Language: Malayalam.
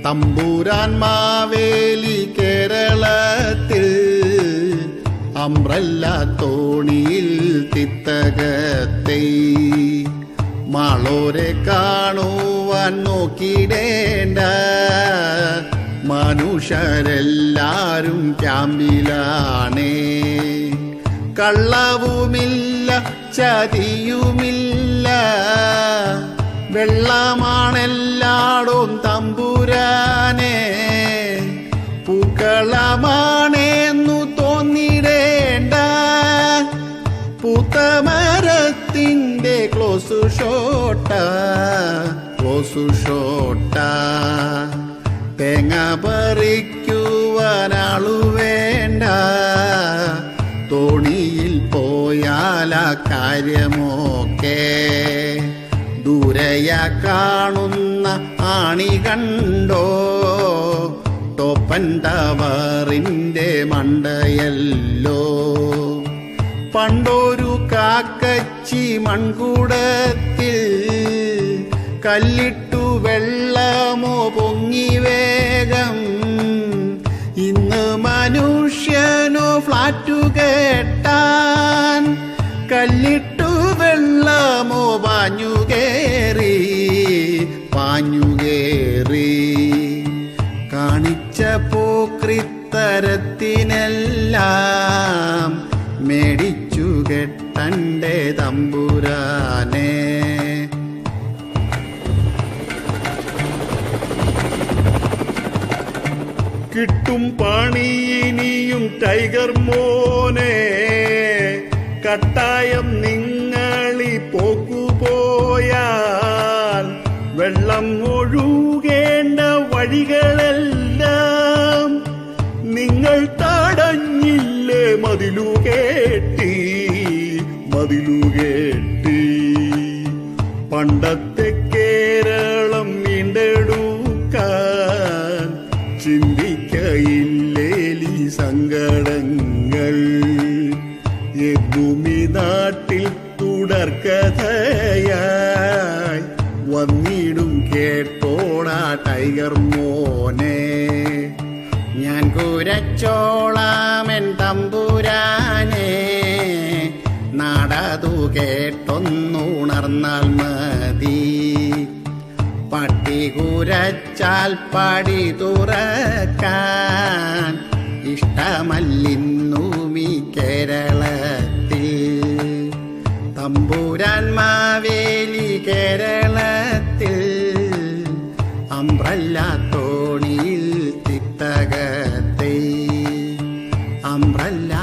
തമ്പുരാൻ മാവേലി കേരളത്തിൽ അംബ്രല്ല തോണിയിൽ തിത്തകത്തെ മാളോരെ കാണുവാൻ നോക്കിടേണ്ട മനുഷ്യരെല്ലാരും ക്യാമ്പിലാണേ. കള്ളവുമില്ല ചതിയുമില്ല വെള്ളമാണെല്ലാടും തമ്പുരാനെ. പൂക്കളമാണെന്നു തോന്നിടേണ്ട പൂത്തമരത്തിൻ്റെ ക്ലോസു ഷോട്ട. തേങ്ങ പറിക്കുവാനാളു വേണ്ട തോണിയിൽ പോയാല കാര്യമൊക്കെ. ദൂരയ കാണുന്ന ആണി കണ്ടോ ടോപ്പൻ ടവറിൻ്റെ മണ്ടയല്ലോ. പണ്ടൊരു കാക്കച്ചി മൺകുടത്തിൽ കല്ലിട്ടു വെള്ളമോ പൊങ്ങി വേഗം. ഇന്ന് മനുഷ്യനോ ഫ്ലാറ്റു കേട്ടാൻ കല്ലിട്ടു വെള്ളമോ പാഞ്ഞുകേറി. കാണിച്ച പോക്രിത്തരത്തിനെല്ലാം മേടിച്ചു കെട്ടണ്ടേ തമ്പുരാനെ. കിട്ടും പണിയിനിയും ടൈഗർ മോനെ, കട്ടായം നിങ്ങളി പോക്കുപോയാൽ വെള്ളം ഒഴുകേണ്ട വഴികളെല്ലാം നിങ്ങൾ തടഞ്ഞില്ലേ മതിലുകേട്ടി. പണ്ടത്തെ കേരളം വീണ്ടെടുക്കാൻ ചിന്തിക്കയില്ലേലി സങ്കടങ്ങൾ. ഭൂമി നാട്ടിൽ തുടർക്കഥയായി വന്നിടും കേട്ടോടാ ടൈഗർ മോനെ. ഞാൻ കുരച്ചോളാമെൻ തമ്പുരാനെ, നാടതു കേട്ടൊന്നുണർന്നാൽ മതി. പട്ടി കുരച്ചാൽ പടി തുറക്കാൻ ഇഷ്ടമല്ലിന്നൂമി കേരളത്തിൽ. തമ്പുരാൻ മാവേലി കേരളത്തിൽ അംബ്രല്ല തോണിയിൽ തിത്തകത്തെ. അംബ്രല്ല